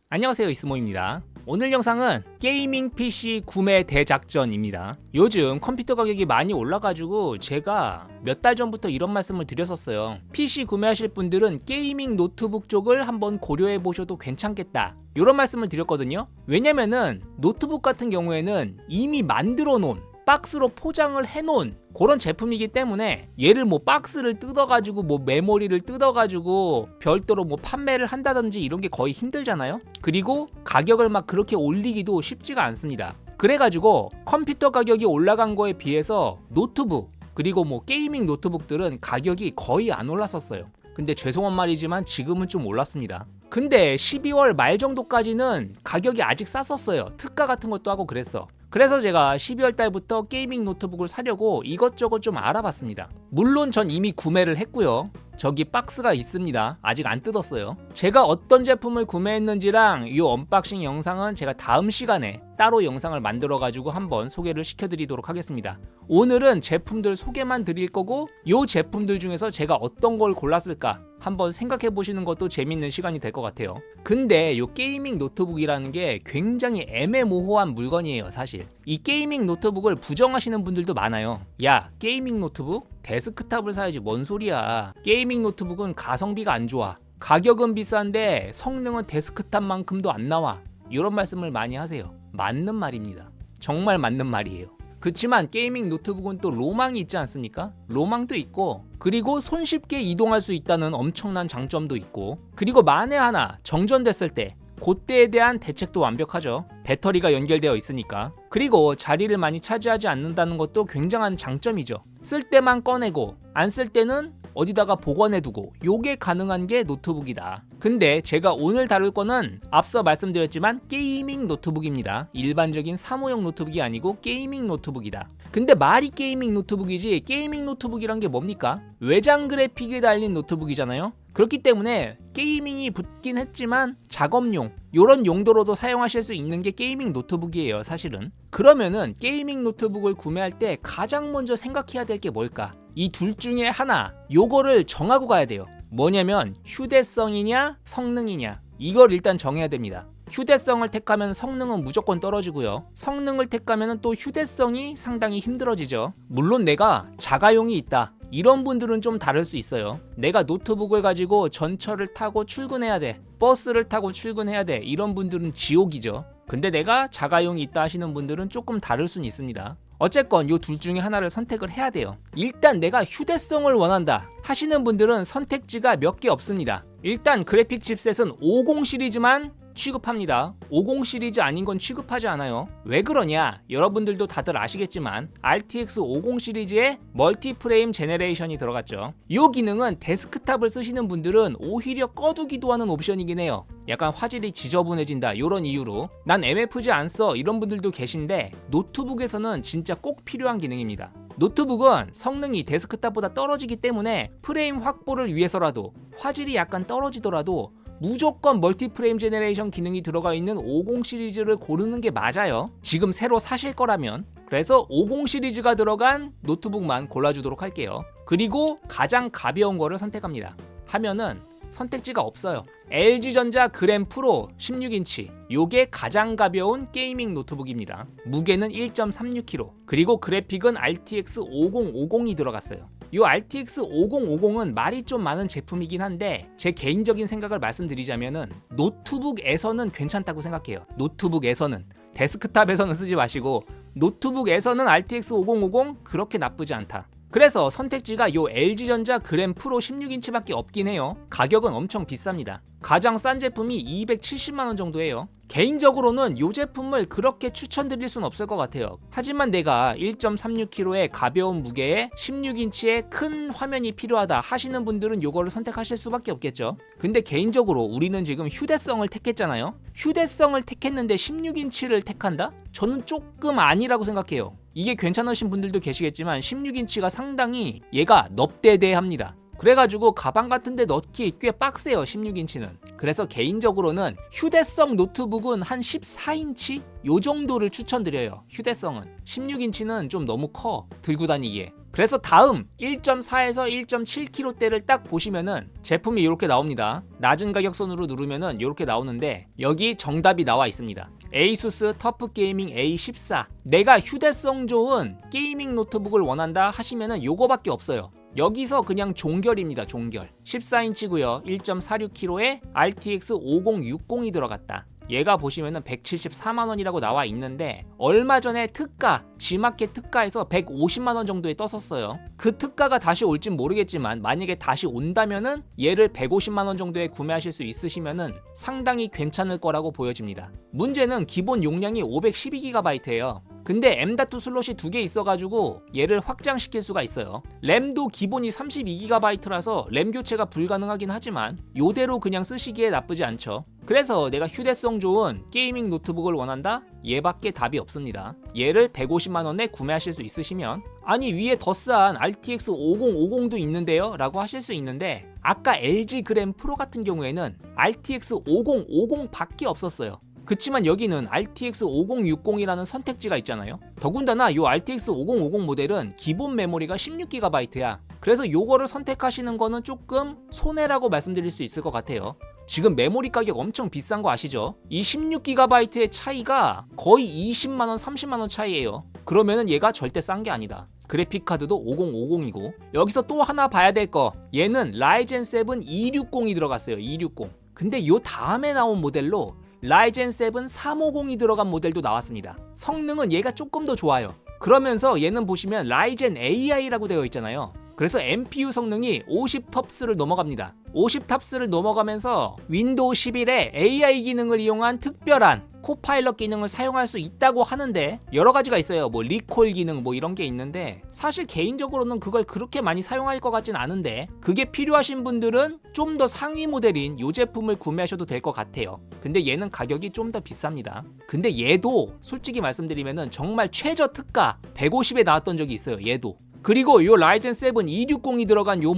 안녕하세요, 이스모입니다. 오늘 영상은 게이밍 PC 구매 대작전입니다. 요즘 컴퓨터 가격이 많이 올라가지고 제가 몇 달 전부터 이런 말씀을 드렸었어요. PC 구매하실 분들은 게이밍 노트북 쪽을 한번 고려해 보셔도 괜찮겠다, 이런 말씀을 드렸거든요. 왜냐면은 노트북 같은 경우에는 이미 만들어 놓은, 박스로 포장을 해놓은 그런 제품이기 때문에 얘를 뭐 박스를 뜯어가지고 뭐 메모리를 뜯어가지고 별도로 뭐 판매를 한다든지 이런 게 거의 힘들잖아요. 그리고 가격을 막 그렇게 올리기도 쉽지가 않습니다. 그래가지고 컴퓨터 가격이 올라간 거에 비해서 노트북, 그리고 뭐 게이밍 노트북들은 가격이 거의 안 올랐었어요. 근데 죄송한 말이지만 지금은 좀 올랐습니다. 근데 12월 말 정도까지는 가격이 아직 쌌었어요. 특가 같은 것도 하고 그랬어. 그래서 제가 12월 달부터 게이밍 노트북을 사려고 이것저것 좀 알아봤습니다. 물론 전 이미 구매를 했고요. 저기 박스가 있습니다. 아직 안 뜯었어요. 제가 어떤 제품을 구매했는지랑 이 언박싱 영상은 제가 다음 시간에 따로 영상을 만들어 가지고 한번 소개를 시켜드리도록 하겠습니다. 오늘은 제품들 소개만 드릴 거고, 이 제품들 중에서 제가 어떤 걸 골랐을까 한번 생각해 보시는 것도 재밌는 시간이 될 것 같아요. 근데 이 게이밍 노트북이라는 게 굉장히 애매모호한 물건이에요. 사실 이 게이밍 노트북을 부정하시는 분들도 많아요. 야, 게이밍 노트북? 데스크탑을 사야지, 뭔 소리야. 게이밍 노트북은 가성비가 안 좋아, 가격은 비싼데 성능은 데스크탑만큼도 안 나와, 이런 말씀을 많이 하세요. 맞는 말입니다. 정말 맞는 말이에요. 그치만 게이밍 노트북은 또 로망이 있지 않습니까? 로망도 있고, 그리고 손쉽게 이동할 수 있다는 엄청난 장점도 있고, 그리고 만에 하나 정전됐을 때 그때에 대한 대책도 완벽하죠. 배터리가 연결되어 있으니까. 그리고 자리를 많이 차지하지 않는다는 것도 굉장한 장점이죠. 쓸 때만 꺼내고 안 쓸 때는 어디다가 보관해두고, 요게 가능한 게 노트북이다. 근데 제가 오늘 다룰 거는 앞서 말씀드렸지만 게이밍 노트북입니다. 일반적인 사무용 노트북이 아니고 게이밍 노트북이다. 근데 말이 게이밍 노트북이지, 게이밍 노트북이란 게 뭡니까? 외장 그래픽이 달린 노트북이잖아요. 그렇기 때문에 게이밍이 붙긴 했지만 작업용, 요런 용도로도 사용하실 수 있는 게 게이밍 노트북이에요, 사실은. 그러면은 게이밍 노트북을 구매할 때 가장 먼저 생각해야 될 게 뭘까? 이 둘 중에 하나, 요거를 정하고 가야 돼요. 뭐냐면 휴대성이냐 성능이냐, 이걸 일단 정해야 됩니다. 휴대성을 택하면 성능은 무조건 떨어지고요. 성능을 택하면 또 휴대성이 상당히 힘들어지죠. 물론 내가 자가용이 있다, 이런 분들은 좀 다를 수 있어요. 내가 노트북을 가지고 전철을 타고 출근해야 돼, 버스를 타고 출근해야 돼, 이런 분들은 지옥이죠. 근데 내가 자가용이 있다 하시는 분들은 조금 다를 수는 있습니다. 어쨌건 이 둘 중에 하나를 선택을 해야 돼요. 일단 내가 휴대성을 원한다 하시는 분들은 선택지가 몇 개 없습니다. 일단 그래픽 칩셋은 50 시리즈만 취급합니다. 50 시리즈 아닌 건 취급하지 않아요. 왜 그러냐? 여러분들도 다들 아시겠지만 RTX 50 시리즈에 멀티프레임 제너레이션이 들어갔죠. 이 기능은 데스크탑을 쓰시는 분들은 오히려 꺼두기도 하는 옵션이긴 해요. 약간 화질이 지저분해진다, 이런 이유로. 난 MFG 안 써, 이런 분들도 계신데 노트북에서는 진짜 꼭 필요한 기능입니다. 노트북은 성능이 데스크탑보다 떨어지기 때문에 프레임 확보를 위해서라도, 화질이 약간 떨어지더라도 무조건 멀티프레임 제너레이션 기능이 들어가 있는 50 시리즈를 고르는 게 맞아요. 지금 새로 사실 거라면. 그래서 50 시리즈가 들어간 노트북만 골라주도록 할게요. 그리고 가장 가벼운 거를 선택합니다. 하면은 선택지가 없어요. LG전자 그램 프로 16인치, 요게 가장 가벼운 게이밍 노트북입니다. 무게는 1.36kg, 그리고 그래픽은 RTX 5050이 들어갔어요. 이 RTX 5050은 말이 좀 많은 제품이긴 한데, 제 개인적인 생각을 말씀드리자면은 노트북에서는 괜찮다고 생각해요. 노트북에서는, 데스크탑에서는 쓰지 마시고 노트북에서는 RTX 5050 그렇게 나쁘지 않다. 그래서 선택지가 요 LG전자 그램 프로 16인치밖에 없긴 해요. 가격은 엄청 비쌉니다. 가장 싼 제품이 270만원 정도예요. 개인적으로는 이 제품을 그렇게 추천드릴 순 없을 것 같아요. 하지만 내가 1.36kg의 가벼운 무게에 16인치의 큰 화면이 필요하다 하시는 분들은 이거를 선택하실 수밖에 없겠죠. 근데 개인적으로 우리는 지금 휴대성을 택했잖아요. 휴대성을 택했는데 16인치를 택한다? 저는 조금 아니라고 생각해요. 이게 괜찮으신 분들도 계시겠지만 16인치가 상당히 얘가 넙대대합니다. 그래가지고 가방 같은데 넣기 꽤 빡세요. 16인치는. 그래서 개인적으로는 휴대성 노트북은 한 14인치? 요 정도를 추천드려요. 휴대성은 16인치는 좀 너무 커 들고 다니기에. 그래서 다음 1.4에서 1.7kg대를 딱 보시면은 제품이 이렇게 나옵니다. 낮은 가격선으로 누르면은 이렇게 나오는데 여기 정답이 나와 있습니다. ASUS 터프 게이밍 A14. 내가 휴대성 좋은 게이밍 노트북을 원한다 하시면은 요거밖에 없어요. 여기서 그냥 종결입니다. 종결. 14인치고요. 1.46kg에 RTX 5060이 들어갔다. 얘가 보시면은 174만원이라고 나와 있는데 얼마 전에 특가, G마켓 특가에서 150만원 정도에 떴었어요. 그 특가가 다시 올진 모르겠지만 만약에 다시 온다면은 얘를 150만원 정도에 구매하실 수 있으시면은 상당히 괜찮을 거라고 보여집니다. 문제는 기본 용량이 512GB예요. 근데 M.2 슬롯이 2개 있어가지고 얘를 확장시킬 수가 있어요. 램도 기본이 32GB라서 램 교체가 불가능하긴 하지만 요대로 그냥 쓰시기에 나쁘지 않죠. 그래서 내가 휴대성 좋은 게이밍 노트북을 원한다? 얘밖에 답이 없습니다. 얘를 150만원에 구매하실 수 있으시면 아니 위에 더 싼 RTX 5050도 있는데요? 라고 하실 수 있는데 아까 LG 그램 프로 같은 경우에는 RTX 5050밖에 없었어요. 그치만 여기는 RTX 5060이라는 선택지가 있잖아요. 더군다나 이 RTX 5050 모델은 기본 메모리가 16GB야. 그래서 요거를 선택하시는 거는 조금 손해라고 말씀드릴 수 있을 것 같아요. 지금 메모리 가격 엄청 비싼 거 아시죠? 이 16GB의 차이가 거의 20만원, 30만원 차이예요. 그러면은 얘가 절대 싼 게 아니다. 그래픽카드도 5050이고 여기서 또 하나 봐야 될 거 얘는 라이젠 7 260이 들어갔어요. 260. 근데 요 다음에 나온 모델로 라이젠 7 350이 들어간 모델도 나왔습니다. 성능은 얘가 조금 더 좋아요. 그러면서 얘는 보시면 라이젠 AI라고 되어 있잖아요. 그래서 NPU 성능이 50탑스를 넘어갑니다. 50탑스를 넘어가면서 윈도우 11에 AI 기능을 이용한 특별한 코파일럿 기능을 사용할 수 있다고 하는데 여러 가지가 있어요. 뭐 리콜 기능 뭐 이런 게 있는데 사실 개인적으로는 그걸 그렇게 많이 사용할 것 같진 않은데 그게 필요하신 분들은 좀 더 상위 모델인 이 제품을 구매하셔도 될 것 같아요. 근데 얘는 가격이 좀 더 비쌉니다. 근데 얘도 솔직히 말씀드리면은 정말 최저 특가 150에 나왔던 적이 있어요. 얘도. 그리고 요 라이젠 7 260이 들어간 요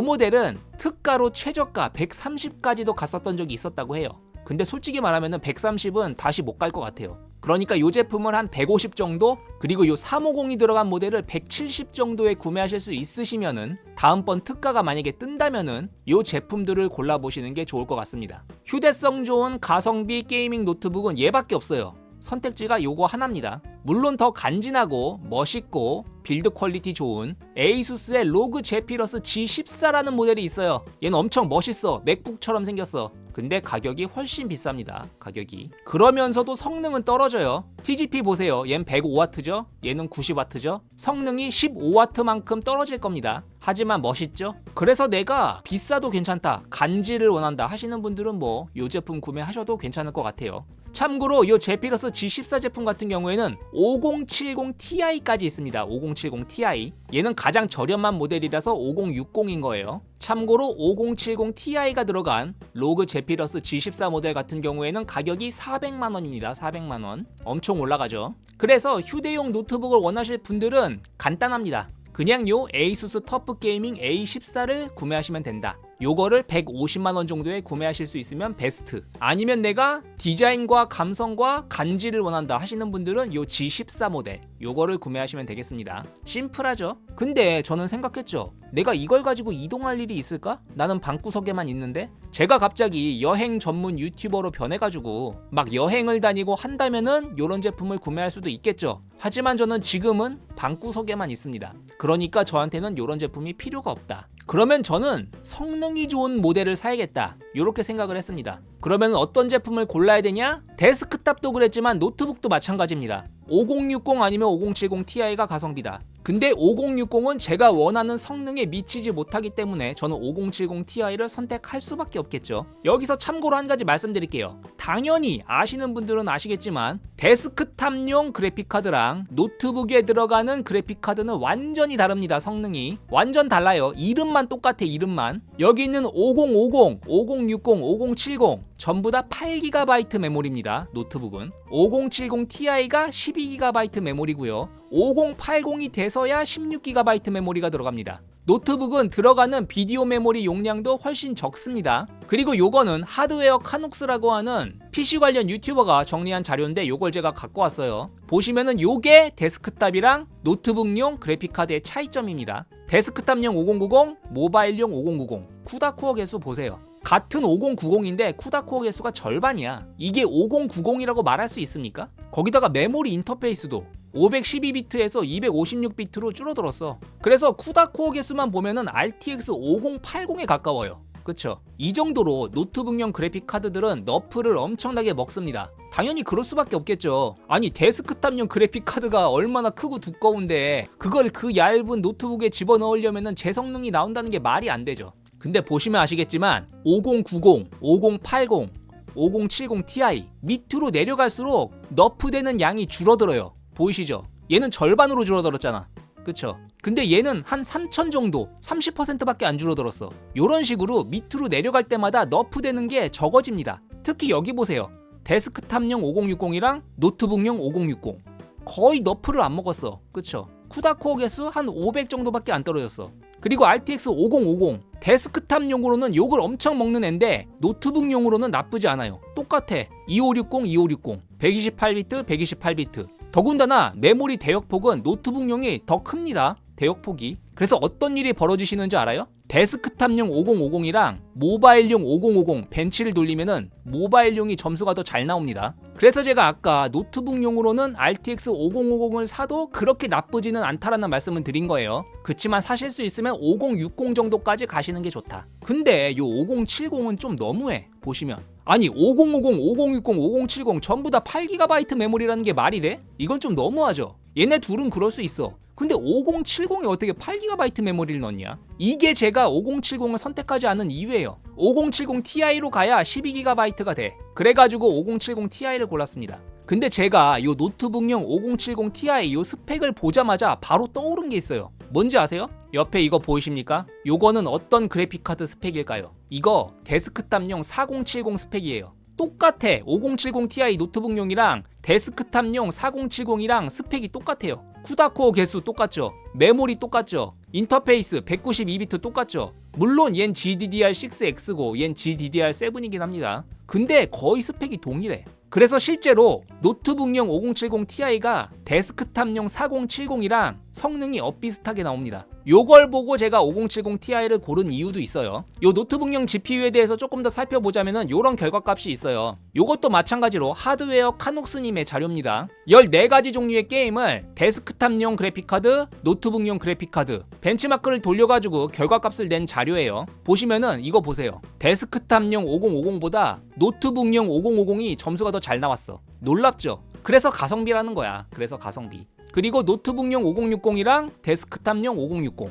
모델은 특가로 최저가 130까지도 갔었던 적이 있었다고 해요. 근데 솔직히 말하면은 130은 다시 못 갈 것 같아요. 그러니까 요 제품을 한 150 정도 그리고 요 350이 들어간 모델을 170 정도에 구매하실 수 있으시면은 다음번 특가가 만약에 뜬다면은 요 제품들을 골라보시는 게 좋을 것 같습니다. 휴대성 좋은 가성비 게이밍 노트북은 얘밖에 없어요. 선택지가 요거 하나입니다. 물론 더 간지나고 멋있고 빌드 퀄리티 좋은 ASUS의 로그 제피러스 G14라는 모델이 있어요. 얘는 엄청 멋있어. 맥북처럼 생겼어. 근데 가격이 훨씬 비쌉니다. 가격이. 그러면서도 성능은 떨어져요. TGP 보세요. 얘는 105W죠. 얘는 90W죠. 성능이 15W만큼 떨어질 겁니다. 하지만 멋있죠? 그래서 내가 비싸도 괜찮다, 간지를 원한다 하시는 분들은 뭐 이 제품 구매하셔도 괜찮을 것 같아요. 참고로 이 제피러스 G14 제품 같은 경우에는 5070 Ti까지 있습니다. 5070 Ti. 얘는 가장 저렴한 모델이라서 5060인 거예요. 참고로 5070 Ti가 들어간 로그 제피러스 G14 모델 같은 경우에는 가격이 400만원입니다. 400만원. 엄청 올라가죠. 그래서 휴대용 노트북을 원하실 분들은 간단합니다. 그냥 요 ASUS 터프 게이밍 A14를 구매하시면 된다. 요거를 150만원 정도에 구매하실 수 있으면 베스트. 아니면 내가 디자인과 감성과 간지를 원한다 하시는 분들은 요 G14 모델 요거를 구매하시면 되겠습니다. 심플하죠? 근데 저는 생각했죠. 내가 이걸 가지고 이동할 일이 있을까? 나는 방구석에만 있는데? 제가 갑자기 여행 전문 유튜버로 변해가지고 막 여행을 다니고 한다면은 요런 제품을 구매할 수도 있겠죠. 하지만 저는 지금은 방구석에만 있습니다. 그러니까 저한테는 요런 제품이 필요가 없다. 그러면 저는 성능이 좋은 모델을 사야겠다. 이렇게 생각을 했습니다. 그러면 어떤 제품을 골라야 되냐? 데스크탑도 그랬지만 노트북도 마찬가지입니다. 5060 아니면 5070 Ti가 가성비다. 근데 5060은 제가 원하는 성능에 미치지 못하기 때문에 저는 5070 Ti를 선택할 수밖에 없겠죠. 여기서 참고로 한 가지 말씀드릴게요. 당연히 아시는 분들은 아시겠지만 데스크탑용 그래픽카드랑 노트북에 들어가는 그래픽카드는 완전히 다릅니다. 성능이 완전 달라요. 이름만 똑같아. 이름만. 여기 있는 5050, 5060, 5070 전부 다 8GB 메모리입니다. 노트북은 5070 Ti가 12GB 메모리고요. 5080이 돼서야 16GB 메모리가 들어갑니다. 노트북은 들어가는 비디오 메모리 용량도 훨씬 적습니다. 그리고 요거는 하드웨어 카눅스라고 하는 PC 관련 유튜버가 정리한 자료인데 요걸 제가 갖고 왔어요. 보시면은 요게 데스크탑이랑 노트북용 그래픽카드의 차이점입니다. 데스크탑용 5090, 모바일용 5090, 쿠다코어 개수 보세요. 같은 5090인데 쿠다코어 개수가 절반이야. 이게 5090이라고 말할 수 있습니까? 거기다가 메모리 인터페이스도 512비트에서 256비트로 줄어들었어. 그래서 쿠다코어 개수만 보면은 RTX 5080에 가까워요. 그쵸? 이 정도로 노트북용 그래픽 카드들은 너프를 엄청나게 먹습니다. 당연히 그럴 수밖에 없겠죠. 아니 데스크탑용 그래픽 카드가 얼마나 크고 두꺼운데 그걸 그 얇은 노트북에 집어넣으려면은 제 성능이 나온다는 게 말이 안 되죠. 근데 보시면 아시겠지만 5090, 5080, 5070 Ti 밑으로 내려갈수록 너프되는 양이 줄어들어요. 보이시죠? 얘는 절반으로 줄어들었잖아. 그쵸? 근데 얘는 한 3000 정도, 30%밖에 안 줄어들었어. 요런 식으로 밑으로 내려갈 때마다 너프되는 게 적어집니다. 특히 여기 보세요. 데스크탑용 5060이랑 노트북용 5060 거의 너프를 안 먹었어. 그쵸? 쿠다코어 개수 한 500 정도밖에 안 떨어졌어. 그리고 RTX 5050 데스크탑용으로는 욕을 엄청 먹는 앤데 노트북용으로는 나쁘지 않아요. 똑같아. 2560, 2560 128비트, 128비트 더군다나 메모리 대역폭은 노트북용이 더 큽니다. 대역폭이. 그래서 어떤 일이 벌어지시는지 알아요? 데스크탑용 5050이랑 모바일용 5050 벤치를 돌리면은 모바일용이 점수가 더 잘 나옵니다. 그래서 제가 아까 노트북용으로는 RTX 5050을 사도 그렇게 나쁘지는 않다라는 말씀을 드린 거예요. 그치만 사실 수 있으면 5060 정도까지 가시는 게 좋다. 근데 요 5070은 좀 너무해. 보시면 아니 5050, 5060, 5070 전부 다 8GB 메모리라는 게 말이 돼? 이건 좀 너무하죠. 얘네 둘은 그럴 수 있어. 근데 5070에 어떻게 8GB 메모리를 넣냐? 이게 제가 5070을 선택하지 않은 이유예요. 5070 Ti로 가야 12GB가 돼. 그래가지고 5070 Ti를 골랐습니다. 근데 제가 요 노트북용 5070 Ti 요 스펙을 보자마자 바로 떠오른 게 있어요. 뭔지 아세요? 옆에 이거 보이십니까? 요거는 어떤 그래픽카드 스펙일까요? 이거 데스크탑용 4070 스펙이에요. 똑같아. 5070 Ti 노트북용이랑 데스크탑용 4070이랑 스펙이 똑같아요. 쿠다코어 개수 똑같죠? 메모리 똑같죠? 인터페이스 192비트 똑같죠? 물론 얜 GDDR6X고 얜 GDDR7이긴 합니다. 근데 거의 스펙이 동일해. 그래서 실제로 노트북용 5070 Ti가 데스크탑용 4070이랑 성능이 엇비슷하게 나옵니다. 요걸 보고 제가 5070 Ti를 고른 이유도 있어요. 요 노트북용 GPU에 대해서 조금 더 살펴보자면은 요런 결과값이 있어요. 요것도 마찬가지로 하드웨어 카눅스님의 자료입니다. 14가지 종류의 게임을 데스크탑용 그래픽카드, 노트북용 그래픽카드, 벤치마크를 돌려가지고 결과값을 낸 자료예요. 보시면은 이거 보세요. 데스크탑용 5050보다 노트북용 5050이 점수가 더 잘 나왔어. 놀랍죠? 그래서 가성비라는 거야. 그래서 가성비. 그리고 노트북용 5060이랑 데스크탑용 5060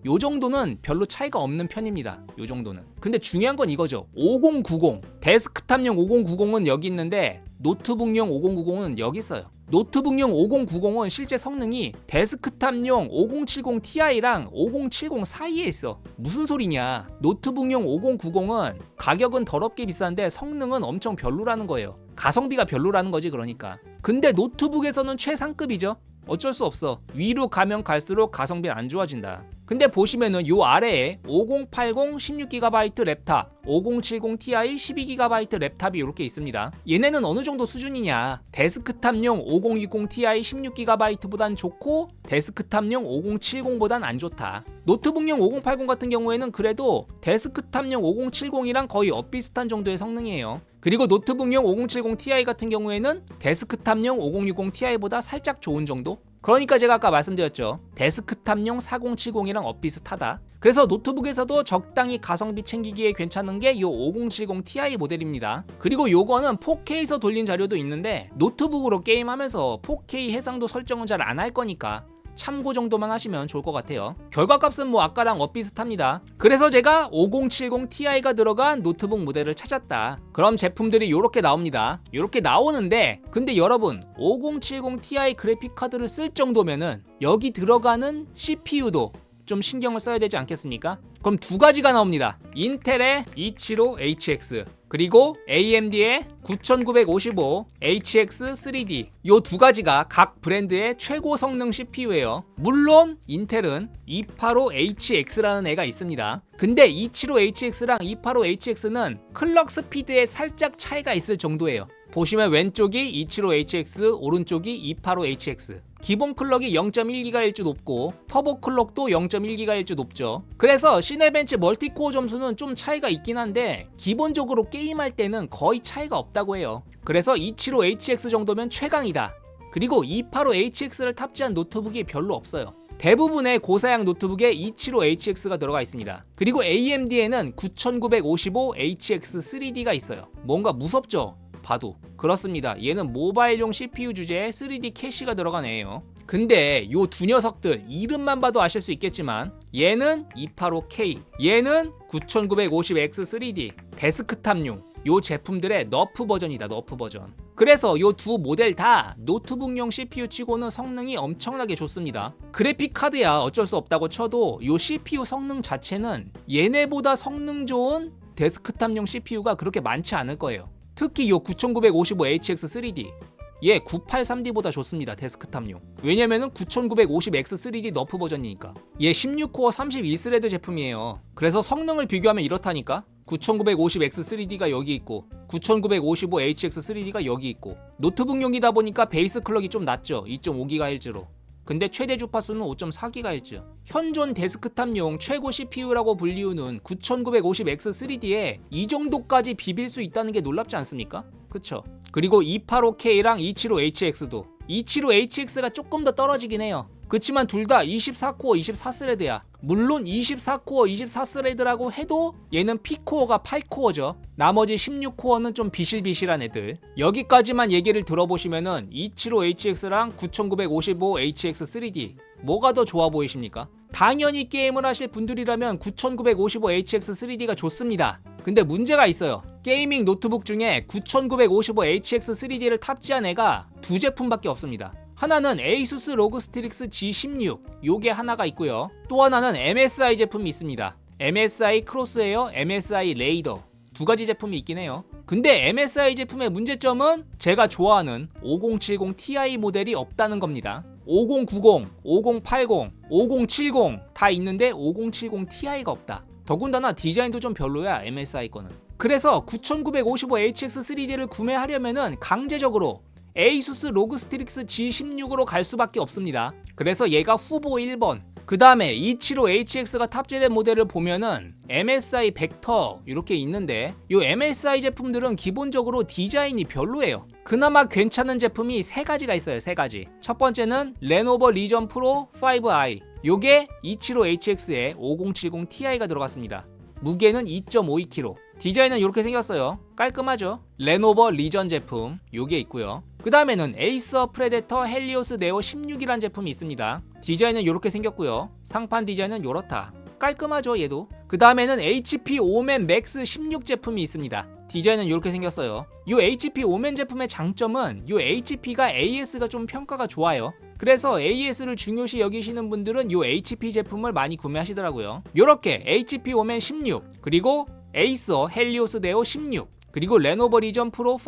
요 정도는 별로 차이가 없는 편입니다. 요 정도는. 근데 중요한 건 이거죠. 5090 데스크탑용 5090은 여기 있는데 노트북용 5090은 여기 있어요. 노트북용 5090은 실제 성능이 데스크탑용 5070 Ti랑 5070 사이에 있어. 무슨 소리냐? 노트북용 5090은 가격은 더럽게 비싼데 성능은 엄청 별로라는 거예요. 가성비가 별로라는 거지 그러니까. 근데 노트북에서는 최상급이죠. 어쩔 수 없어. 위로 가면 갈수록 가성비는 안 좋아진다. 근데 보시면은 요 아래에 5080 16GB 랩탑, 5070 Ti 12GB 랩탑이 이렇게 있습니다. 얘네는 어느 정도 수준이냐? 데스크탑용 5060 Ti 16GB보단 좋고 데스크탑용 5070보단 안 좋다. 노트북용 5080 같은 경우에는 그래도 데스크탑용 5070이랑 거의 엇비슷한 정도의 성능이에요. 그리고 노트북용 5070 Ti 같은 경우에는 데스크탑용 5060 Ti보다 살짝 좋은 정도? 그러니까 제가 아까 말씀드렸죠. 데스크탑용 4070이랑 엇비슷하다. 그래서 노트북에서도 적당히 가성비 챙기기에 괜찮은 게 이 5070 Ti 모델입니다. 그리고 요거는 4K에서 돌린 자료도 있는데 노트북으로 게임하면서 4K 해상도 설정은 잘 안 할 거니까 참고 정도만 하시면 좋을 것 같아요. 결과값은 뭐 아까랑 엇비슷합니다. 그래서 제가 5070 Ti가 들어간 노트북 모델을 찾았다. 그럼 제품들이 이렇게 나옵니다. 이렇게 나오는데 근데 여러분 5070 Ti 그래픽카드를 쓸 정도면은 여기 들어가는 CPU도 좀 신경을 써야 되지 않겠습니까? 그럼 두 가지가 나옵니다. 인텔의 275HX 그리고 AMD의 9955 HX 3D 요 두 가지가 각 브랜드의 최고 성능 CPU예요. 물론 인텔은 285HX라는 애가 있습니다. 근데 275HX랑 285HX는 클럭 스피드에 살짝 차이가 있을 정도예요. 보시면 왼쪽이 275HX, 오른쪽이 285HX. 기본 클럭이 0.1GHz 높고 터보 클럭도 0.1GHz 높죠. 그래서 시네벤치 멀티코어 점수는 좀 차이가 있긴 한데 기본적으로 게임할 때는 거의 차이가 없다고 해요. 그래서 275HX 정도면 최강이다. 그리고 285HX를 탑재한 노트북이 별로 없어요. 대부분의 고사양 노트북에 275HX가 들어가 있습니다. 그리고 AMD에는 9955HX3D가 있어요. 뭔가 무섭죠? 봐도 그렇습니다. 얘는 모바일용 CPU 주제에 3D 캐시가 들어간 애예요. 근데 요 두 녀석들 이름만 봐도 아실 수 있겠지만 얘는 285K, 얘는 9950X3D 데스크탑용 요 제품들의 너프 버전이다. 너프 버전. 그래서 요 두 모델 다 노트북용 CPU 치고는 성능이 엄청나게 좋습니다. 그래픽 카드야 어쩔 수 없다고 쳐도 요 CPU 성능 자체는 얘네보다 성능 좋은 데스크탑용 CPU가 그렇게 많지 않을 거예요. 특히 요 9955HX3D 얘 983D보다 좋습니다. 데스크탑용. 왜냐면은 9950X3D 너프 버전이니까. 얘 16코어 32스레드 제품이에요. 그래서 성능을 비교하면 이렇다니까. 9950X3D가 여기 있고 9955HX3D가 여기 있고 노트북용이다 보니까 베이스 클럭이 좀 낮죠. 2.5GHz로. 근데 최대 주파수는 5.4GHz. 현존 데스크탑용 최고 CPU라고 불리우는 9950X3D에 이 정도까지 비빌 수 있다는 게 놀랍지 않습니까? 그쵸? 그리고 285K랑 275HX도 275HX가 조금 더 떨어지긴 해요. 그치만 둘 다 24코어 24스레드야. 물론 24코어 24스레드라고 해도 얘는 P코어가 8코어죠. 나머지 16코어는 좀 비실비실한 애들. 여기까지만 얘기를 들어보시면은 275HX랑 9955HX3D 뭐가 더 좋아 보이십니까? 당연히 게임을 하실 분들이라면 9955HX3D가 좋습니다. 근데 문제가 있어요. 게이밍 노트북 중에 9955HX3D를 탑재한 애가 두 제품밖에 없습니다. 하나는 ASUS ROG Strix G16 요게 하나가 있고요. 또 하나는 MSI 제품이 있습니다. MSI 크로스에어, MSI 레이더 두 가지 제품이 있긴 해요. 근데 MSI 제품의 문제점은 제가 좋아하는 5070 Ti 모델이 없다는 겁니다. 5090, 5080, 5070 다 있는데 5070 Ti가 없다. 더군다나 디자인도 좀 별로야. MSI 거는. 그래서 9955HX3D를 구매하려면은 강제적으로 ASUS ROG Strix G16으로 갈 수밖에 없습니다. 그래서 얘가 후보 1번. 그 다음에 275HX가 탑재된 모델을 보면은 MSI 벡터 이렇게 있는데 이 MSI 제품들은 기본적으로 디자인이 별로예요. 그나마 괜찮은 제품이 세 가지가 있어요. 세 가지. 첫 번째는 레노버 리전 프로 5i. 요게 275HX에 5070 Ti가 들어갔습니다. 무게는 2.52kg. 디자인은 이렇게 생겼어요. 깔끔하죠? 레노버 리전 제품 요게 있고요. 그 다음에는 에이서 프레데터 헬리오스 네오 16이란 제품이 있습니다. 디자인은 이렇게 생겼고요. 상판 디자인은 요렇다. 깔끔하죠 얘도. 그 다음에는 HP 오멘 맥스 16 제품이 있습니다. 디자인은 이렇게 생겼어요. 이 HP 오멘 제품의 장점은 이 HP가 AS가 좀 평가가 좋아요. 그래서 AS를 중요시 여기시는 분들은 이 HP 제품을 많이 구매하시더라고요. 요렇게 HP 오멘 16 그리고 에이서 헬리오스 네오 16 그리고 레노버 리전 프로 5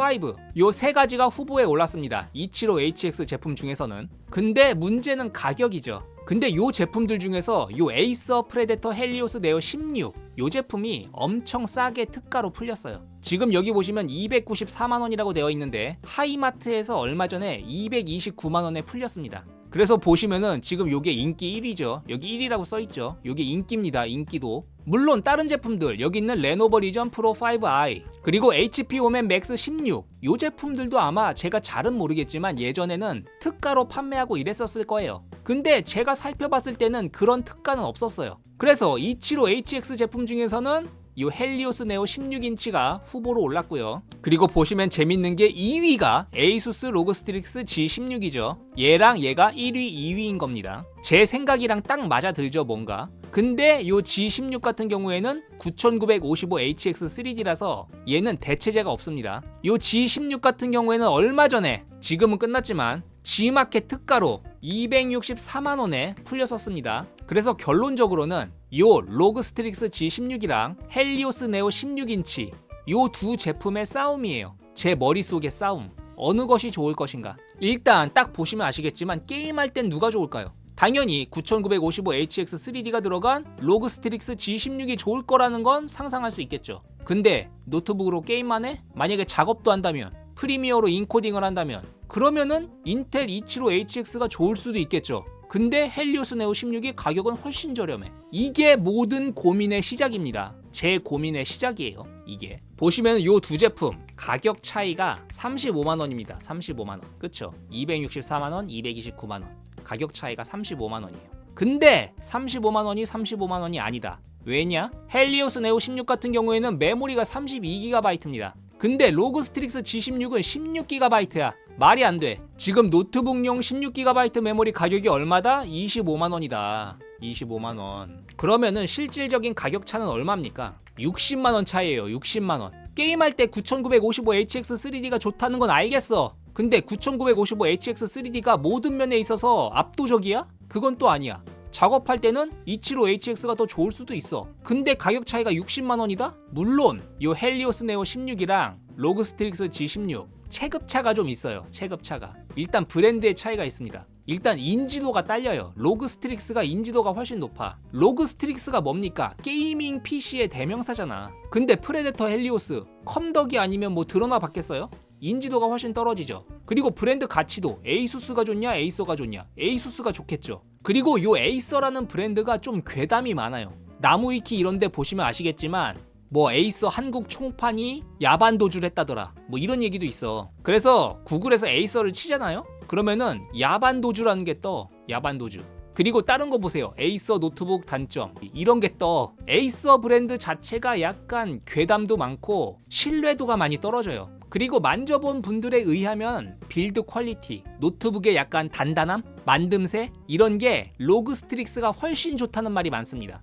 요 세 가지가 후보에 올랐습니다. 275HX 제품 중에서는. 근데 문제는 가격이죠. 근데 요 제품들 중에서 요 에이서 프레데터 헬리오스 네오 16 요 제품이 엄청 싸게 특가로 풀렸어요. 지금 여기 보시면 294만원이라고 되어 있는데 하이마트에서 얼마 전에 229만원에 풀렸습니다. 그래서 보시면은 지금 요게 인기 1위죠. 여기 1위라고 써있죠. 요게 인기입니다. 인기도. 물론 다른 제품들 여기 있는 레노버 리전 프로 5i 그리고 HP 오멘 맥스 16 요 제품들도 아마 제가 잘은 모르겠지만 예전에는 특가로 판매하고 이랬었을 거예요. 근데 제가 살펴봤을 때는 그런 특가는 없었어요. 그래서 275HX 제품 중에서는 이 헬리오스 네오 16인치가 후보로 올랐고요. 그리고 보시면 재밌는 게 2위가 ASUS ROG Strix G16이죠. 얘랑 얘가 1위, 2위인 겁니다. 제 생각이랑 딱 맞아들죠 뭔가. 근데 이 G16 같은 경우에는 9955HX3D라서 얘는 대체제가 없습니다. 이 G16 같은 경우에는 얼마 전에 지금은 끝났지만 G마켓 특가로 264만원에 풀렸었습니다. 그래서 결론적으로는 요 로그 스트릭스 G16이랑 헬리오스 네오 16인치 요 두 제품의 싸움이에요. 제 머릿속의 싸움. 어느 것이 좋을 것인가? 일단 딱 보시면 아시겠지만 게임할 땐 누가 좋을까요? 당연히 9955HX 3D가 들어간 로그 스트릭스 G16이 좋을 거라는 건 상상할 수 있겠죠. 근데 노트북으로 게임만 해? 만약에 작업도 한다면, 프리미어로 인코딩을 한다면, 그러면은 인텔 275HX가 좋을 수도 있겠죠. 근데 헬리오스 네오 16이 가격은 훨씬 저렴해. 이게 모든 고민의 시작입니다. 제 고민의 시작이에요. 이게 보시면 요 두 제품 가격 차이가 35만원입니다. 35만원. 그쵸? 264만원, 229만원. 가격 차이가 35만원이에요. 근데 35만원이 35만원이 아니다. 왜냐? 헬리오스 네오 16 같은 경우에는 메모리가 32GB입니다. 근데 로그 스트릭스 G16은 16GB야. 말이 안 돼. 지금 노트북용 16GB 메모리 가격이 얼마다? 25만원이다. 25만원. 그러면은 실질적인 가격 차는 얼마입니까? 60만원 차이에요. 60만원. 게임할 때 9955HX3D가 좋다는 건 알겠어. 근데 9955HX3D가 모든 면에 있어서 압도적이야? 그건 또 아니야. 작업할 때는 275HX가 더 좋을 수도 있어. 근데 가격 차이가 60만원이다? 물론 요 헬리오스 네오 16이랑 로그 스트릭스 G16 체급차가 좀 있어요. 체급차가. 일단 브랜드의 차이가 있습니다. 일단 인지도가 딸려요. 로그 스트릭스가 인지도가 훨씬 높아. 로그 스트릭스가 뭡니까? 게이밍 PC의 대명사잖아. 근데 프레데터 헬리오스 컴덕이 아니면 뭐 드러나 봤겠어요? 인지도가 훨씬 떨어지죠. 그리고 브랜드 가치도 에이수스가 좋냐 에이서가 좋냐? 에이수스가 좋겠죠. 그리고 요 에이서라는 브랜드가 좀 괴담이 많아요. 나무위키 이런데 보시면 아시겠지만 뭐 에이서 한국 총판이 야반 도주를 했다더라. 뭐 이런 얘기도 있어. 그래서 구글에서 에이서를 치잖아요. 그러면은 야반 도주라는 게 떠. 야반 도주. 그리고 다른 거 보세요. 에이서 노트북 단점 이런 게 떠. 에이서 브랜드 자체가 약간 괴담도 많고 신뢰도가 많이 떨어져요. 그리고 만져본 분들에 의하면 빌드 퀄리티, 노트북의 약간 단단함, 만듦새 이런 게 로그 스트릭스가 훨씬 좋다는 말이 많습니다.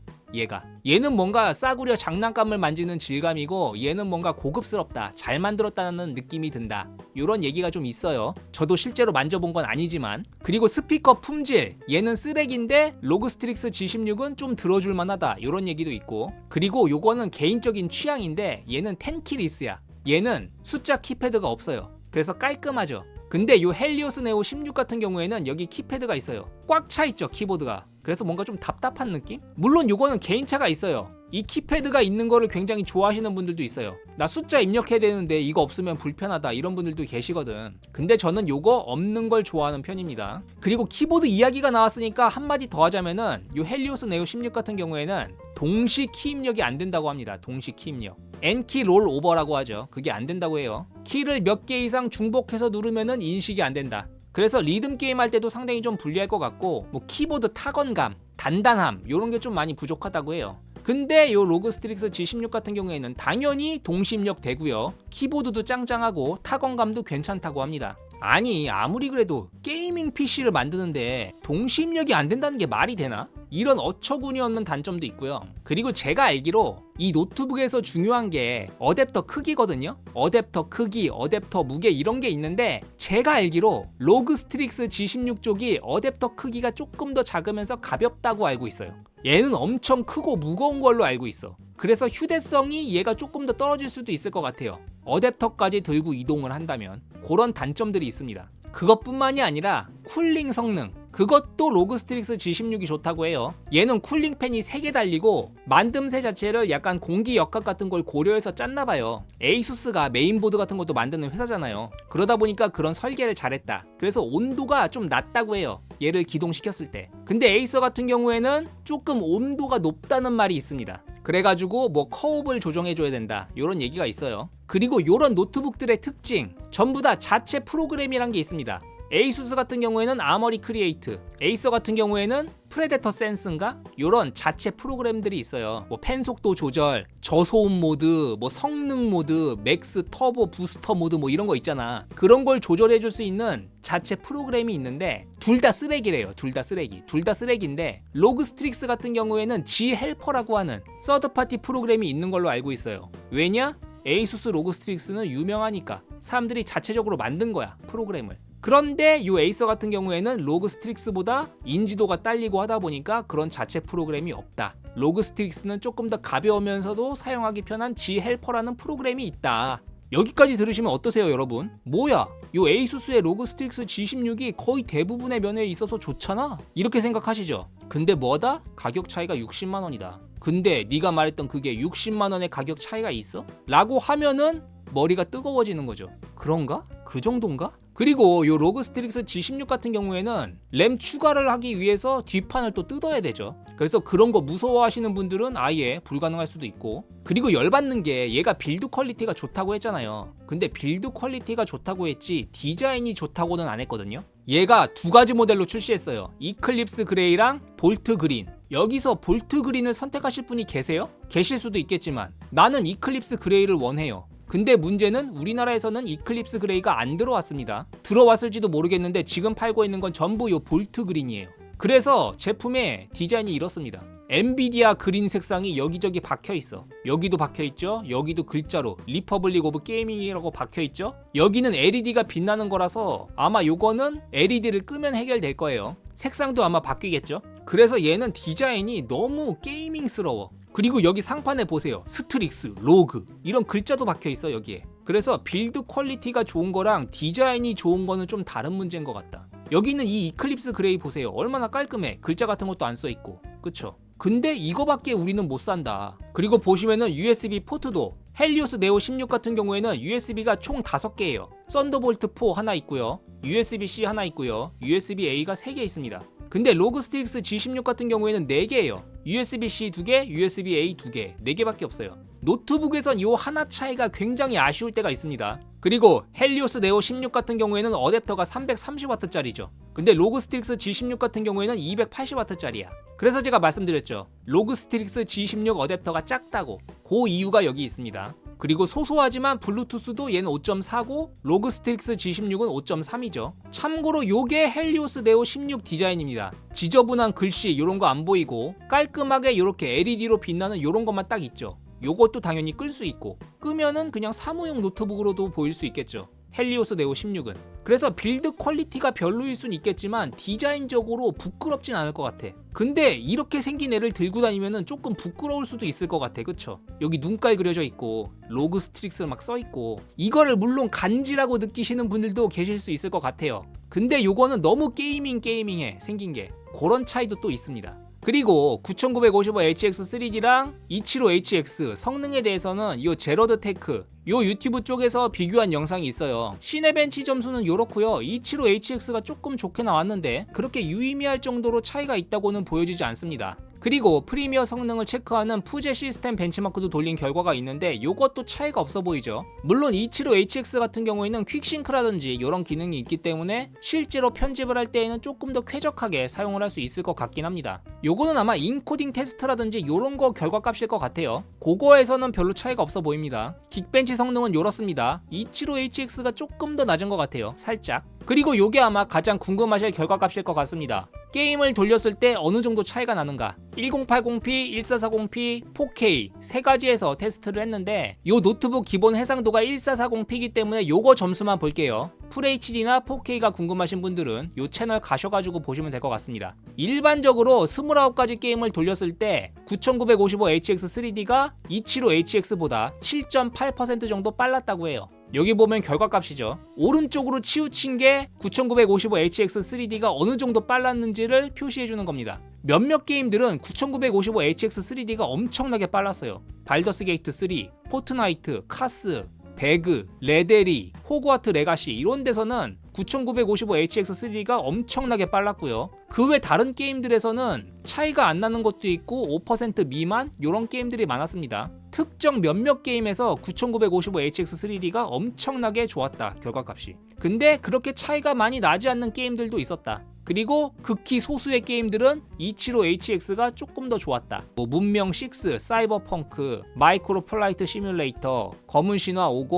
얘는 뭔가 싸구려 장난감을 만지는 질감이고 얘는 뭔가 고급스럽다, 잘 만들었다는 느낌이 든다. 이런 얘기가 좀 있어요. 저도 실제로 만져본 건 아니지만. 그리고 스피커 품질, 얘는 쓰레기인데 로그 스트릭스 G16은 좀 들어줄 만하다. 이런 얘기도 있고. 그리고 요거는 개인적인 취향인데 얘는 10키리스야. 얘는 숫자 키패드가 없어요. 그래서 깔끔하죠. 근데 요 헬리오스 네오 16 같은 경우에는 여기 키패드가 있어요. 꽉 차 있죠, 키보드가. 그래서 뭔가 좀 답답한 느낌? 물론 요거는 개인차가 있어요. 이 키패드가 있는 거를 굉장히 좋아하시는 분들도 있어요. 나 숫자 입력해야 되는데 이거 없으면 불편하다 이런 분들도 계시거든. 근데 저는 요거 없는 걸 좋아하는 편입니다. 그리고 키보드 이야기가 나왔으니까 한마디 더 하자면은 요 헬리오스 네오 16 같은 경우에는 동시 키 입력이 안 된다고 합니다. 동시 키 입력. N키 롤 오버라고 하죠. 그게 안 된다고 해요. 키를 몇 개 이상 중복해서 누르면은 인식이 안 된다. 그래서 리듬 게임 할 때도 상당히 좀 불리할 것 같고 뭐 키보드 타건감, 단단함 이런 게 좀 많이 부족하다고 해요. 근데 요 로그 스트릭스 G16 같은 경우에는 당연히 동시 입력 되고요. 키보드도 짱짱하고 타건감도 괜찮다고 합니다. 아니 아무리 그래도 게이밍 PC를 만드는데 동시 입력이 안 된다는 게 말이 되나? 이런 어처구니 없는 단점도 있고요. 그리고 제가 알기로 이 노트북에서 중요한 게 어댑터 크기거든요. 어댑터 크기, 어댑터 무게 이런 게 있는데 제가 알기로 로그 스트릭스 G16 쪽이 어댑터 크기가 조금 더 작으면서 가볍다고 알고 있어요. 얘는 엄청 크고 무거운 걸로 알고 있어. 그래서 휴대성이 얘가 조금 더 떨어질 수도 있을 것 같아요. 어댑터까지 들고 이동을 한다면 그런 단점들이 있습니다. 그것뿐만이 아니라 쿨링 성능, 그것도 로그 스트릭스 G16이 좋다고 해요. 얘는 쿨링 팬이 3개 달리고 만듦새 자체를 약간 공기 역학 같은 걸 고려해서 짰나봐요. 에이수스가 메인보드 같은 것도 만드는 회사잖아요. 그러다 보니까 그런 설계를 잘했다. 그래서 온도가 좀 낮다고 해요. 얘를 기동시켰을 때. 근데 에이서 같은 경우에는 조금 온도가 높다는 말이 있습니다. 그래가지고 뭐 커브를 조정해줘야 된다 이런 얘기가 있어요. 그리고 이런 노트북들의 특징 전부 다 자체 프로그램이란 게 있습니다. 에이수스 같은 경우에는 아머리 크리에이트, 에이서 같은 경우에는 프레데터 센스인가? 이런 자체 프로그램들이 있어요. 뭐 펜 속도 조절, 저소음 모드, 뭐 성능 모드, 맥스 터보 부스터 모드 뭐 이런 거 있잖아. 그런 걸 조절해줄 수 있는 자체 프로그램이 있는데 둘 다 쓰레기래요. 둘 다 쓰레기. 둘 다 쓰레기인데 로그 스트릭스 같은 경우에는 G 헬퍼라고 하는 서드 파티 프로그램이 있는 걸로 알고 있어요. 왜냐? 에이수스 로그 스트릭스는 유명하니까 사람들이 자체적으로 만든 거야, 프로그램을. 그런데 이 에이서 같은 경우에는 로그 스트릭스보다 인지도가 딸리고 하다 보니까 그런 자체 프로그램이 없다. 로그 스틱스는 조금 더 가벼우면서도 사용하기 편한 G 헬퍼라는 프로그램이 있다. 여기까지 들으시면 어떠세요, 여러분? 뭐야? 요 에이수스의 로그 스틱스 G16이 거의 대부분의 면에 있어서 좋잖아? 이렇게 생각하시죠? 근데 뭐다? 가격 차이가 60만 원이다. 근데 네가 말했던 그게 60만 원의 가격 차이가 있어? 라고 하면은 머리가 뜨거워지는 거죠. 그런가? 그 정도인가? 그리고 요 로그 스틱스 G16 같은 경우에는 램 추가를 하기 위해서 뒷판을 또 뜯어야 되죠. 그래서 그런 거 무서워하시는 분들은 아예 불가능할 수도 있고, 그리고 열받는 게 얘가 빌드 퀄리티가 좋다고 했잖아요. 근데 빌드 퀄리티가 좋다고 했지 디자인이 좋다고는 안 했거든요. 얘가 두 가지 모델로 출시했어요. 이클립스 그레이랑 볼트 그린. 여기서 볼트 그린을 선택하실 분이 계세요? 계실 수도 있겠지만 나는 이클립스 그레이를 원해요. 근데 문제는 우리나라에서는 이클립스 그레이가 안 들어왔습니다. 들어왔을지도 모르겠는데 지금 팔고 있는 건 전부 요 볼트 그린이에요. 그래서 제품의 디자인이 이렇습니다. 엔비디아 그린 색상이 여기저기 박혀있어. 여기도 박혀있죠. 여기도 글자로 리퍼블릭 오브 게이밍이라고 박혀있죠. 여기는 LED가 빛나는 거라서 아마 요거는 LED를 끄면 해결될 거예요. 색상도 아마 바뀌겠죠. 그래서 얘는 디자인이 너무 게이밍스러워. 그리고 여기 상판에 보세요. 스트릭스, 로그 이런 글자도 박혀있어 여기에. 그래서 빌드 퀄리티가 좋은 거랑 디자인이 좋은 거는 좀 다른 문제인 것 같다. 여기는 이 이클립스 그레이 보세요. 얼마나 깔끔해. 글자 같은 것도 안 써있고. 그쵸? 근데 이거밖에 우리는 못 산다. 그리고 보시면은 USB 포트도 헬리오스 네오 16 같은 경우에는 USB가 총 5개예요. 썬더볼트 4 하나 있고요. USB-C 하나 있고요. USB-A가 3개 있습니다. 근데 로그 스틱스 G16 같은 경우에는 4개예요. USB-C 2개, USB-A 2개, 4개밖에 없어요. 노트북에선 이 하나 차이가 굉장히 아쉬울 때가 있습니다. 그리고 헬리오스 네오 16 같은 경우에는 어댑터가 330W짜리죠. 근데 로그 스틱스 G16 같은 경우에는 280W짜리야. 그래서 제가 말씀드렸죠. 로그 스틱스 G16 어댑터가 작다고. 그 이유가 여기 있습니다. 그리고 소소하지만 블루투스도 얘는 5.4고 로그 스틱스 G16은 5.3이죠. 참고로 요게 헬리오스 네오 16 디자인입니다. 지저분한 글씨 요런 거 안 보이고 깔끔하게 요렇게 LED로 빛나는 요런 것만 딱 있죠. 요것도 당연히 끌 수 있고 끄면은 그냥 사무용 노트북으로도 보일 수 있겠죠. 헬리오스 네오 16은. 그래서 빌드 퀄리티가 별로일 순 있겠지만 디자인적으로 부끄럽진 않을 것 같아. 근데 이렇게 생긴 애를 들고 다니면은 조금 부끄러울 수도 있을 것 같아. 그쵸? 여기 눈깔 그려져 있고 로그 스트릭스 막 써있고 이거를 물론 간지라고 느끼시는 분들도 계실 수 있을 것 같아요. 근데 요거는 너무 게이밍해 생긴 게. 그런 차이도 또 있습니다. 그리고 9955HX3D랑 275HX 성능에 대해서는 이 제러드 테크 요 유튜브 쪽에서 비교한 영상이 있어요. 시네벤치 점수는 요렇고요. 275HX가 조금 좋게 나왔는데 그렇게 유의미할 정도로 차이가 있다고는 보여지지 않습니다. 그리고 프리미어 성능을 체크하는 푸제 시스템 벤치마크도 돌린 결과가 있는데 요것도 차이가 없어 보이죠. 물론 275HX 같은 경우에는 퀵싱크라든지 이런 기능이 있기 때문에 실제로 편집을 할 때에는 조금 더 쾌적하게 사용을 할 수 있을 것 같긴 합니다. 요거는 아마 인코딩 테스트라든지 이런 거 결과값일 것 같아요. 그거에서는 별로 차이가 없어 보입니다. 긱벤치 성능은 요렇습니다. 275HX가 조금 더 낮은 것 같아요. 살짝. 그리고 요게 아마 가장 궁금하실 결과값일 것 같습니다. 게임을 돌렸을 때 어느 정도 차이가 나는가? 1080p, 1440p, 4K 세 가지에서 테스트를 했는데 요 노트북 기본 해상도가 1440p이기 때문에 요거 점수만 볼게요. FHD나 4K가 궁금하신 분들은 요 채널 가셔가지고 보시면 될 것 같습니다. 일반적으로 29가지 게임을 돌렸을 때 9955HX3D가 275HX보다 7.8% 정도 빨랐다고 해요. 여기 보면 결과값이죠. 오른쪽으로 치우친 게 9955HX3D가 어느 정도 빨랐는지를 표시해주는 겁니다. 몇몇 게임들은 9955HX3D가 엄청나게 빨랐어요. 발더스 게이트 3, 포트나이트, 카스, 배그, 레데리, 호그와트 레가시 이런 데서는 9955HX3D가 엄청나게 빨랐고요. 그 외 다른 게임들에서는 차이가 안 나는 것도 있고 5% 미만 이런 게임들이 많았습니다. 특정 몇몇 게임에서 9955HX3D가 엄청나게 좋았다 결과값이. 근데 그렇게 차이가 많이 나지 않는 게임들도 있었다. 그리고 극히 소수의 게임들은 275HX가 조금 더 좋았다. 문명 6, 사이버펑크, 마이크로 플라이트 시뮬레이터, 검은 신화 50,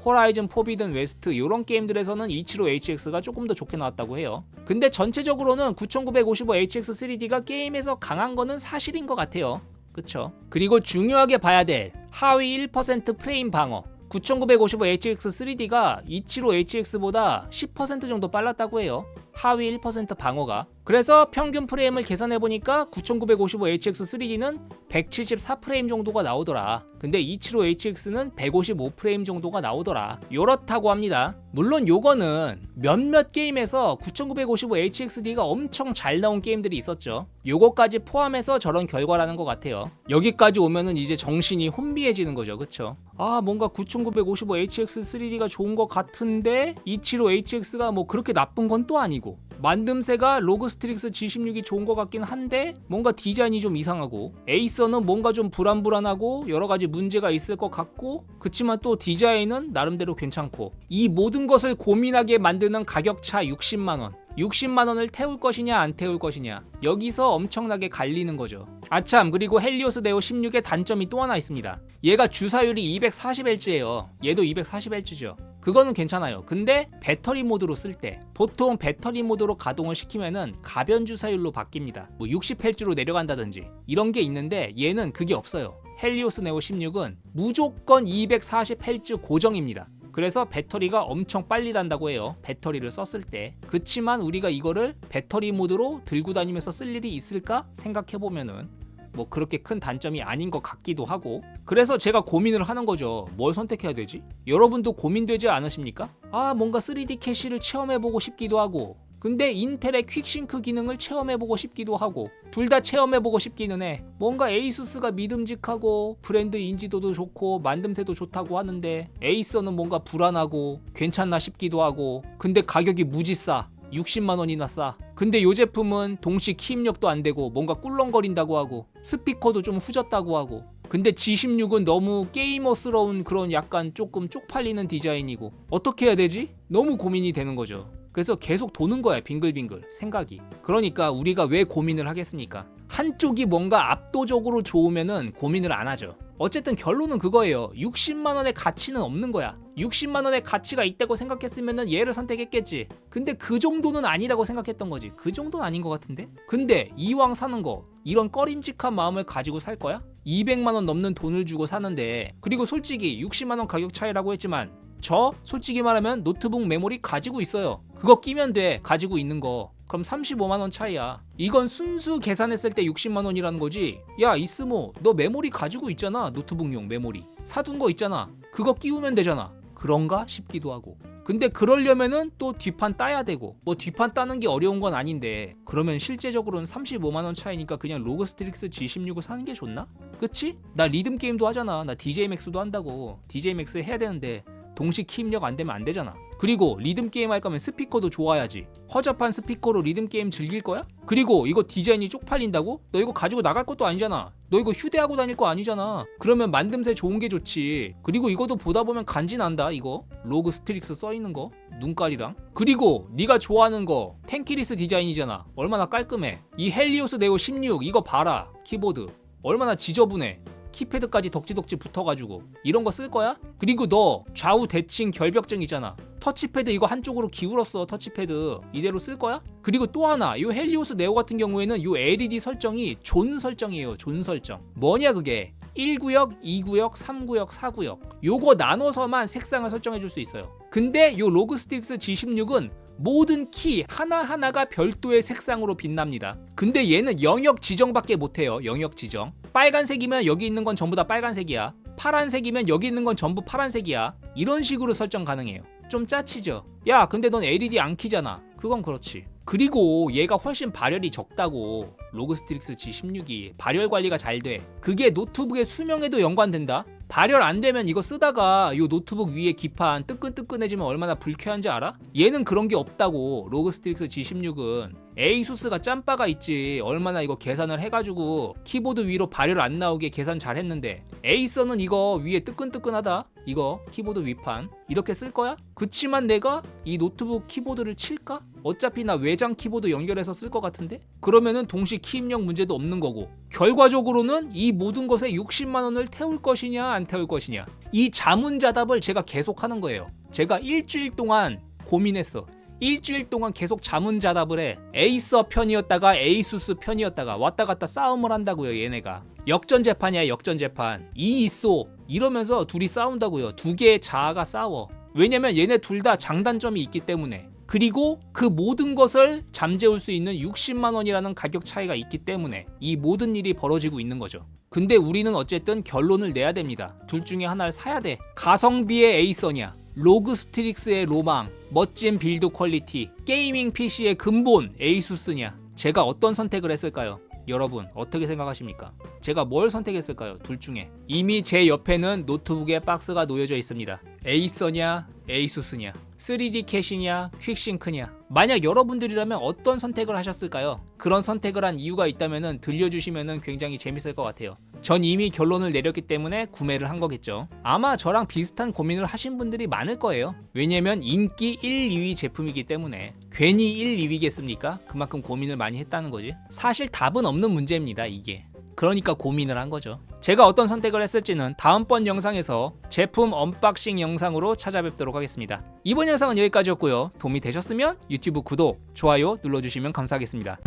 호라이즌 포비든 웨스트 이런 게임들에서는 275HX가 조금 더 좋게 나왔다고 해요. 근데 전체적으로는 9955HX3D가 게임에서 강한 거는 사실인 것 같아요. 그쵸? 그리고 중요하게 봐야 될 하위 1% 프레임 방어. 9955HX3D가 275HX보다 10% 정도 빨랐다고 해요. 하위 1% 방어가. 그래서 평균 프레임을 계산해보니까 9955HX3D는 174프레임 정도가 나오더라. 근데 275HX는 155프레임 정도가 나오더라. 요렇다고 합니다. 물론 요거는 몇몇 게임에서 9955HXD가 엄청 잘 나온 게임들이 있었죠. 요거까지 포함해서 저런 결과라는 것 같아요. 여기까지 오면은 이제 정신이 혼미해지는 거죠. 그쵸? 아, 뭔가 9955HX3D가 좋은 것 같은데 275HX가 뭐 그렇게 나쁜 건 또 아니고, 만듦새가 로그 스트릭스 G16이 좋은 것 같긴 한데 뭔가 디자인이 좀 이상하고, 에이서는 뭔가 좀 불안불안하고 여러가지 문제가 있을 것 같고, 그치만 또 디자인은 나름대로 괜찮고, 이 모든 것을 고민하게 만드는 가격차 60만원. 60만원을 태울 것이냐 안 태울 것이냐, 여기서 엄청나게 갈리는 거죠. 아참, 그리고 헬리오스 네오 16의 단점이 또 하나 있습니다. 얘가 주사율이 240Hz예요. 얘도 240Hz죠. 그거는 괜찮아요. 근데 배터리 모드로 쓸 때, 보통 배터리 모드로 가동을 시키면은 가변 주사율로 바뀝니다. 뭐 60Hz로 내려간다든지 이런 게 있는데, 얘는 그게 없어요. 헬리오스 네오 16은 무조건 240Hz 고정입니다. 그래서 배터리가 엄청 빨리 단다고 해요. 배터리를 썼을 때. 그치만 우리가 이거를 배터리 모드로 들고 다니면서 쓸 일이 있을까 생각해보면은 뭐 그렇게 큰 단점이 아닌 것 같기도 하고, 그래서 제가 고민을 하는 거죠. 뭘 선택해야 되지? 여러분도 고민되지 않으십니까? 아, 뭔가 3D 캐시를 체험해보고 싶기도 하고, 근데 인텔의 퀵싱크 기능을 체험해보고 싶기도 하고, 둘 다 체험해보고 싶기는 해. 뭔가 에이수스가 믿음직하고 브랜드 인지도도 좋고 만듦새도 좋다고 하는데, 에이서는 뭔가 불안하고 괜찮나 싶기도 하고, 근데 가격이 무지 싸. 60만원이나 싸. 근데 이 제품은 동시 키 입력도 안 되고 뭔가 꿀렁거린다고 하고, 스피커도 좀 후졌다고 하고, 근데 G16은 너무 게이머스러운 그런 약간 조금 쪽팔리는 디자인이고, 어떻게 해야 되지? 너무 고민이 되는 거죠. 그래서 계속 도는 거야, 빙글빙글 생각이. 그러니까 우리가 왜 고민을 하겠습니까? 한쪽이 뭔가 압도적으로 좋으면은 고민을 안 하죠. 어쨌든 결론은 그거예요. 60만원의 가치는 없는 거야. 60만원의 가치가 있다고 생각했으면은 얘를 선택했겠지. 근데 그 정도는 아니라고 생각했던 거지. 그 정도는 아닌 것 같은데? 근데 이왕 사는 거, 이런 꺼림직한 마음을 가지고 살 거야? 200만원 넘는 돈을 주고 사는데, 그리고 솔직히 60만원 가격 차이라고 했지만 저 솔직히 말하면 노트북 메모리 가지고 있어요. 그거 끼면 돼. 가지고 있는 거. 그럼 35만원 차이야. 이건 순수 계산했을 때 60만원이라는 거지. 야 이스모, 너 메모리 가지고 있잖아. 노트북용 메모리 사둔 거 있잖아. 그거 끼우면 되잖아. 그런가 싶기도 하고. 근데 그러려면은 또 뒷판 따야 되고, 뭐 뒷판 따는 게 어려운 건 아닌데, 그러면 실제적으로는 35만원 차이니까 그냥 로그 스트릭스 G16을 사는 게 좋나? 그치? 나 리듬 게임도 하잖아. 나 DJ 맥스도 한다고. DJ 맥스 해야 되는데 동시 키 입력 안 되면 안 되잖아. 그리고 리듬 게임 할 거면 스피커도 좋아야지. 허접한 스피커로 리듬 게임 즐길 거야? 그리고 이거 디자인이 쪽팔린다고? 너 이거 가지고 나갈 것도 아니잖아. 너 이거 휴대하고 다닐 거 아니잖아. 그러면 만듦새 좋은 게 좋지. 그리고 이것도 보다 보면 간지 난다. 이거 로그 스트릭스 써 있는 거 눈깔이랑. 그리고 네가 좋아하는 거 텐키리스 디자인이잖아. 얼마나 깔끔해. 이 헬리오스 네오 16 이거 봐라. 키보드 얼마나 지저분해. 키패드까지 덕지덕지 붙어가지고 이런 거 쓸 거야? 그리고 너 좌우 대칭 결벽증 있잖아. 터치패드 이거 한쪽으로 기울었어. 터치패드 이대로 쓸 거야? 그리고 또 하나, 요 헬리오스 네오 같은 경우에는 요 LED 설정이 존 설정이에요. 존 설정. 뭐냐 그게? 1구역, 2구역, 3구역, 4구역 요거 나눠서만 색상을 설정해 줄 수 있어요. 근데 요 로그 스틱스 G16은 모든 키 하나하나가 별도의 색상으로 빛납니다. 근데 얘는 영역 지정밖에 못해요. 영역 지정. 빨간색이면 여기 있는 건 전부 다 빨간색이야. 파란색이면 여기 있는 건 전부 파란색이야. 이런 식으로 설정 가능해요. 좀 짜치죠? 야 근데 넌 LED 안 키잖아. 그건 그렇지. 그리고 얘가 훨씬 발열이 적다고. 로그 스트릭스 G16이 발열 관리가 잘 돼. 그게 노트북의 수명에도 연관된다. 발열 안 되면 이거 쓰다가 요 노트북 위에 기판 뜨끈뜨끈해지면 얼마나 불쾌한지 알아? 얘는 그런 게 없다고. 로그 스트릭스 G16은 에이수스가 짬바가 있지. 얼마나 이거 계산을 해가지고 키보드 위로 발열 안 나오게 계산 잘 했는데, 에이서는 이거 위에 뜨끈뜨끈하다. 이거 키보드 위판 이렇게 쓸 거야? 그치만 내가 이 노트북 키보드를 칠까? 어차피 나 외장 키보드 연결해서 쓸 것 같은데? 그러면은 동시 키 입력 문제도 없는 거고, 결과적으로는 이 모든 것에 60만원을 태울 것이냐 안 태울 것이냐, 이 자문자답을 제가 계속 하는 거예요. 제가 일주일 동안 고민했어. 일주일 동안 계속 자문자답을 해. 에이서 편이었다가 에이수스 편이었다가 왔다 갔다 싸움을 한다고요. 얘네가 역전재판이야. 역전재판. 이 있어 이러면서 둘이 싸운다고요. 두 개의 자아가 싸워. 왜냐면 얘네 둘 다 장단점이 있기 때문에. 그리고 그 모든 것을 잠재울 수 있는 60만 원이라는 가격 차이가 있기 때문에 이 모든 일이 벌어지고 있는 거죠. 근데 우리는 어쨌든 결론을 내야 됩니다. 둘 중에 하나를 사야 돼. 가성비의 에이서냐, 로그 스트릭스의 로망, 멋진 빌드 퀄리티, 게이밍 PC의 근본 에이수스냐. 제가 어떤 선택을 했을까요? 여러분 어떻게 생각하십니까? 제가 뭘 선택했을까요? 둘 중에. 이미 제 옆에는 노트북의 박스가 놓여져 있습니다. 에이서냐 에이수스냐, 3D 캐시냐 퀵싱크냐. 만약 여러분들이라면 어떤 선택을 하셨을까요? 그런 선택을 한 이유가 있다면 들려주시면 굉장히 재밌을 것 같아요. 전 이미 결론을 내렸기 때문에 구매를 한 거겠죠. 아마 저랑 비슷한 고민을 하신 분들이 많을 거예요. 왜냐면 인기 1, 2위 제품이기 때문에. 괜히 1, 2위겠습니까? 그만큼 고민을 많이 했다는 거지. 사실 답은 없는 문제입니다, 이게. 그러니까 고민을 한 거죠. 제가 어떤 선택을 했을지는 다음번 영상에서 제품 언박싱 영상으로 찾아뵙도록 하겠습니다. 이번 영상은 여기까지였고요. 도움이 되셨으면 유튜브 구독, 좋아요 눌러주시면 감사하겠습니다.